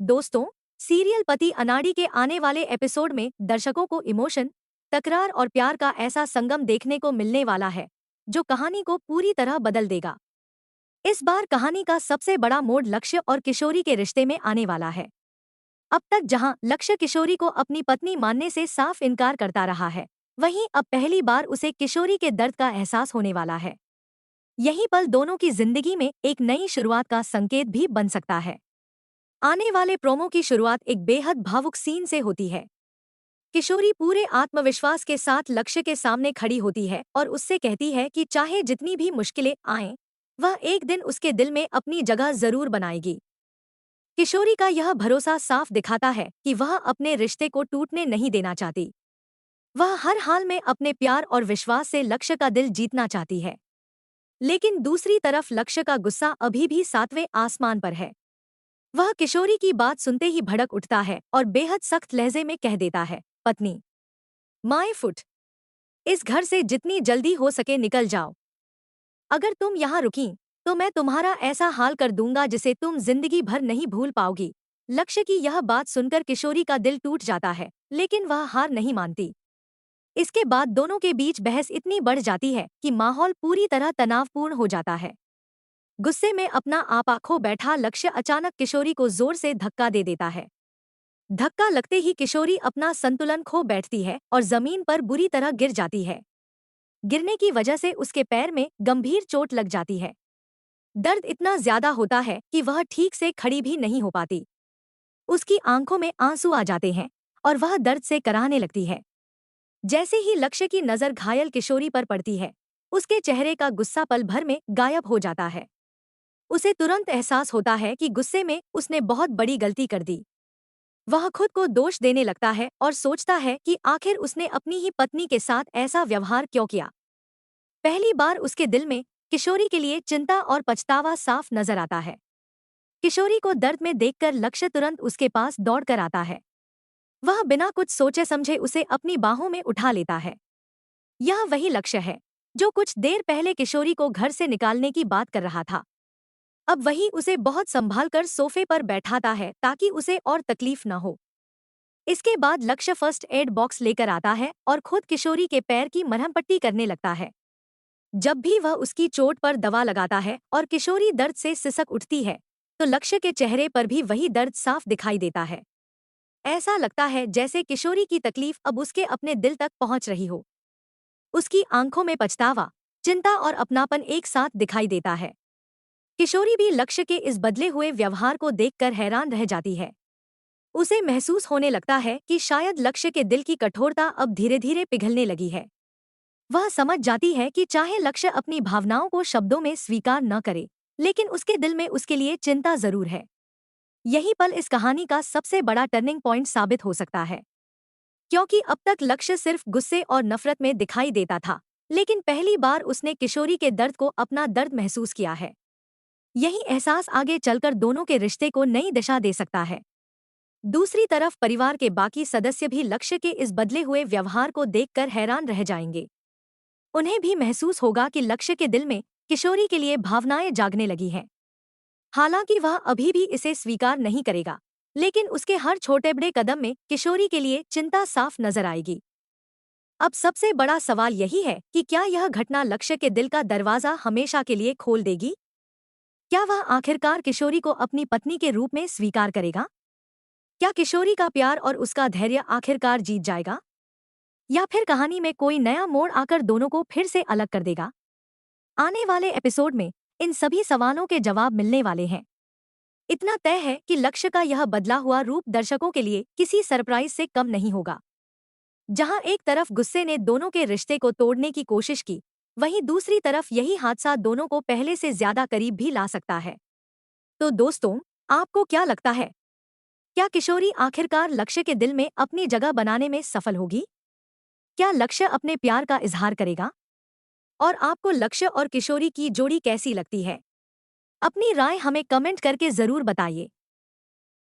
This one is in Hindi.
दोस्तों, सीरियल पति अनाड़ी के आने वाले एपिसोड में दर्शकों को इमोशन, तकरार और प्यार का ऐसा संगम देखने को मिलने वाला है जो कहानी को पूरी तरह बदल देगा। इस बार कहानी का सबसे बड़ा मोड़ लक्ष्य और किशोरी के रिश्ते में आने वाला है। अब तक जहां लक्ष्य किशोरी को अपनी पत्नी मानने से साफ इनकार करता रहा है, वहीं अब पहली बार उसे किशोरी के दर्द का एहसास होने वाला है। यही पल दोनों की जिंदगी में एक नई शुरुआत का संकेत भी बन सकता है। आने वाले प्रोमो की शुरुआत एक बेहद भावुक सीन से होती है। किशोरी पूरे आत्मविश्वास के साथ लक्ष्य के सामने खड़ी होती है और उससे कहती है कि चाहे जितनी भी मुश्किलें आएं, वह एक दिन उसके दिल में अपनी जगह जरूर बनाएगी। किशोरी का यह भरोसा साफ दिखाता है कि वह अपने रिश्ते को टूटने नहीं देना चाहती। वह हर हाल में अपने प्यार और विश्वास से लक्ष्य का दिल जीतना चाहती है। लेकिन दूसरी तरफ लक्ष्य का गुस्सा अभी भी सातवें आसमान पर है। वह किशोरी की बात सुनते ही भड़क उठता है और बेहद सख्त लहजे में कह देता है, पत्नी, माय फुट, इस घर से जितनी जल्दी हो सके निकल जाओ। अगर तुम यहाँ रुकी तो मैं तुम्हारा ऐसा हाल कर दूंगा जिसे तुम जिंदगी भर नहीं भूल पाओगी। लक्ष्य की यह बात सुनकर किशोरी का दिल टूट जाता है, लेकिन वह हार नहीं मानती। इसके बाद दोनों के बीच बहस इतनी बढ़ जाती है कि माहौल पूरी तरह तनावपूर्ण हो जाता है। गुस्से में अपना आपा खो बैठा लक्ष्य अचानक किशोरी को जोर से धक्का दे देता है। धक्का लगते ही किशोरी अपना संतुलन खो बैठती है और जमीन पर बुरी तरह गिर जाती है। गिरने की वजह से उसके पैर में गंभीर चोट लग जाती है। दर्द इतना ज्यादा होता है कि वह ठीक से खड़ी भी नहीं हो पाती। उसकी आंखों में आंसू आ जाते हैं और वह दर्द से कराहने लगती है। जैसे ही लक्ष्य की नजर घायल किशोरी पर पड़ती है, उसके चेहरे का गुस्सा पल भर में गायब हो जाता है। उसे तुरंत एहसास होता है कि गुस्से में उसने बहुत बड़ी गलती कर दी। वह खुद को दोष देने लगता है और सोचता है कि आखिर उसने अपनी ही पत्नी के साथ ऐसा व्यवहार क्यों किया। पहली बार उसके दिल में किशोरी के लिए चिंता और पछतावा साफ नजर आता है। किशोरी को दर्द में देखकर लक्ष्य तुरंत उसके पास दौड़ कर आता है। वह बिना कुछ सोचे समझे उसे अपनी बाहों में उठा लेता है। यह वही लक्ष्य है जो कुछ देर पहले किशोरी को घर से निकालने की बात कर रहा था। अब वही उसे बहुत संभाल कर सोफे पर बैठाता है ताकि उसे और तकलीफ न हो। इसके बाद लक्ष्य फर्स्ट एड बॉक्स लेकर आता है और खुद किशोरी के पैर की मरहम पट्टी करने लगता है। जब भी वह उसकी चोट पर दवा लगाता है और किशोरी दर्द से सिसक उठती है, तो लक्ष्य के चेहरे पर भी वही दर्द साफ दिखाई देता है। ऐसा लगता है जैसे किशोरी की तकलीफ अब उसके अपने दिल तक पहुंच रही हो। उसकी आंखों में पछतावा, चिंता और अपनापन एक साथ दिखाई देता है। किशोरी भी लक्ष्य के इस बदले हुए व्यवहार को देखकर हैरान रह जाती है। उसे महसूस होने लगता है कि शायद लक्ष्य के दिल की कठोरता अब धीरे धीरे पिघलने लगी है। वह समझ जाती है कि चाहे लक्ष्य अपनी भावनाओं को शब्दों में स्वीकार न करे, लेकिन उसके दिल में उसके लिए चिंता जरूर है। यही पल इस कहानी का सबसे बड़ा टर्निंग पॉइंट साबित हो सकता है, क्योंकि अब तक लक्ष्य सिर्फ गुस्से और नफरत में दिखाई देता था, लेकिन पहली बार उसने किशोरी के दर्द को अपना दर्द महसूस किया है। यही एहसास आगे चलकर दोनों के रिश्ते को नई दिशा दे सकता है। दूसरी तरफ परिवार के बाकी सदस्य भी लक्ष्य के इस बदले हुए व्यवहार को देखकर हैरान रह जाएंगे। उन्हें भी महसूस होगा कि लक्ष्य के दिल में किशोरी के लिए भावनाएं जागने लगी हैं। हालांकि वह अभी भी इसे स्वीकार नहीं करेगा, लेकिन उसके हर छोटे बड़े कदम में किशोरी के लिए चिंता साफ नजर आएगी। अब सबसे बड़ा सवाल यही है कि क्या यह घटना लक्ष्य के दिल का दरवाजा हमेशा के लिए खोल देगी? क्या वह आखिरकार किशोरी को अपनी पत्नी के रूप में स्वीकार करेगा? क्या किशोरी का प्यार और उसका धैर्य आखिरकार जीत जाएगा? या फिर कहानी में कोई नया मोड़ आकर दोनों को फिर से अलग कर देगा? आने वाले एपिसोड में इन सभी सवालों के जवाब मिलने वाले हैं। इतना तय है कि लक्ष्य का यह बदला हुआ रूप दर्शकों के लिए किसी सरप्राइज से कम नहीं होगा। जहां एक तरफ गुस्से ने दोनों के रिश्ते को तोड़ने की कोशिश की, वहीं दूसरी तरफ यही हादसा दोनों को पहले से ज्यादा करीब भी ला सकता है। तो दोस्तों, आपको क्या लगता है? क्या किशोरी आखिरकार लक्ष्य के दिल में अपनी जगह बनाने में सफल होगी? क्या लक्ष्य अपने प्यार का इजहार करेगा? और आपको लक्ष्य और किशोरी की जोड़ी कैसी लगती है? अपनी राय हमें कमेंट करके जरूर बताइए।